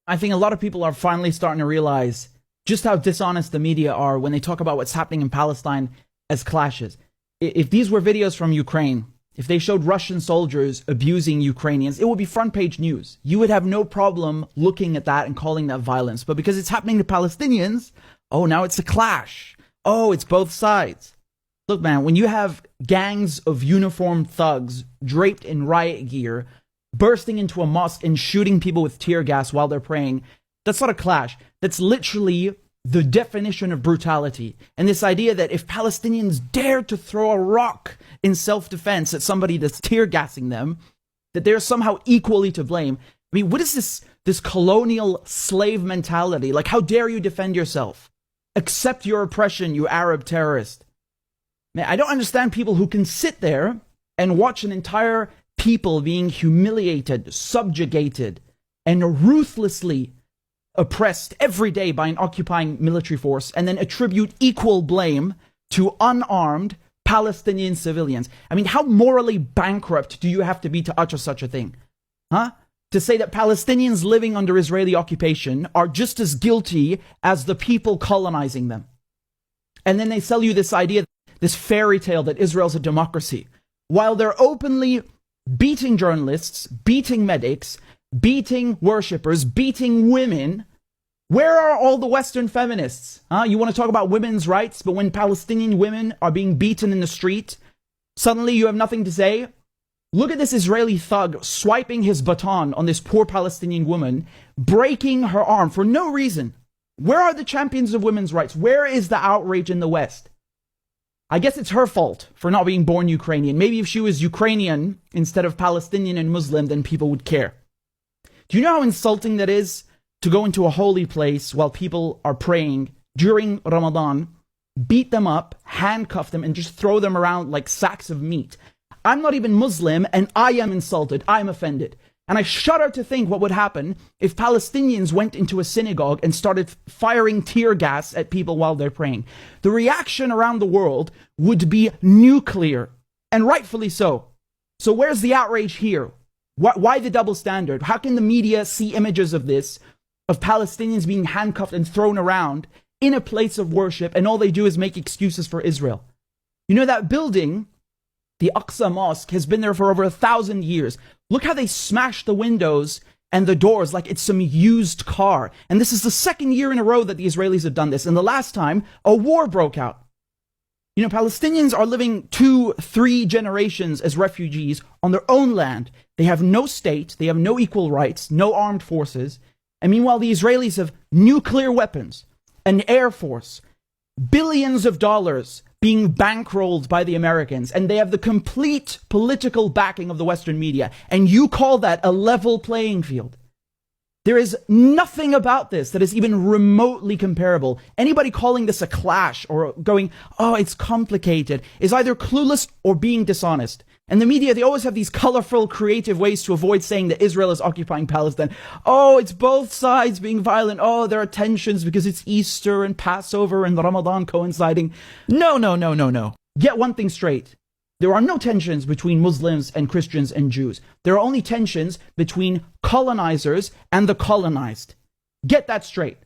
I think a lot of people are finally starting to realize just how dishonest the media are when they talk about what's happening in Palestine as clashes. If these were videos from Ukraine, if they showed Russian soldiers abusing Ukrainians, it would be front page news. You would have no problem looking at that and calling that violence. But because it's happening to Palestinians, oh, now it's a clash. Oh, it's both sides. Look, man, when you have gangs of uniformed thugs draped in riot gear bursting into a mosque and shooting people with tear gas while they're praying, that's not a clash. That's literally the definition of brutality. And this idea that if Palestinians dare to throw a rock in self-defense at somebody that's tear gassing them, that they're somehow equally to blame. I mean, what is this colonial slave mentality? Like, how dare you defend yourself? Accept your oppression, you Arab terrorist. Man, I don't understand people who can sit there and watch an entire people being humiliated, subjugated, and ruthlessly oppressed every day by an occupying military force, and then attribute equal blame to unarmed Palestinian civilians. I mean, how morally bankrupt do you have to be to utter such a thing? Huh? To say that Palestinians living under Israeli occupation are just as guilty as the people colonizing them. And then they sell you this idea, this fairy tale that Israel's a democracy, while they're openly beating journalists, beating medics, beating worshippers, beating women. Where are all the Western feminists? You want to talk about women's rights, but when Palestinian women are being beaten in the street, suddenly you have nothing to say? Look at this Israeli thug swiping his baton on this poor Palestinian woman, breaking her arm for no reason. Where are the champions of women's rights? Where is the outrage in the West? I guess it's her fault for not being born Ukrainian. Maybe if she was Ukrainian instead of Palestinian and Muslim, then people would care. Do you know how insulting that is to go into a holy place while people are praying during Ramadan, beat them up, handcuff them, and just throw them around like sacks of meat? I'm not even Muslim, and I am insulted. I'm offended. And I shudder to think what would happen if Palestinians went into a synagogue and started firing tear gas at people while they're praying. The reaction around the world would be nuclear, and rightfully so. So where's the outrage here? Why the double standard? How can the media see images of this, of Palestinians being handcuffed and thrown around in a place of worship, and all they do is make excuses for Israel? You know, that building, the Aqsa Mosque, has been there for over 1,000 years. Look how they smashed the windows and the doors like it's some used car. And this is the second year in a row that the Israelis have done this. And the last time, a war broke out. You know, Palestinians are living 2-3 generations as refugees on their own land. They have no state, they have no equal rights, no armed forces. And meanwhile, the Israelis have nuclear weapons, an air force, billions of dollars being bankrolled by the Americans, and they have the complete political backing of the Western media. And you call that a level playing field? There is nothing about this that is even remotely comparable. Anybody calling this a clash or going, oh, it's complicated, is either clueless or being dishonest. And the media, they always have these colorful, creative ways to avoid saying that Israel is occupying Palestine. Oh, it's both sides being violent. Oh, there are tensions because it's Easter and Passover and Ramadan coinciding. No. Get one thing straight. There are no tensions between Muslims and Christians and Jews. There are only tensions between colonizers and the colonized. Get that straight.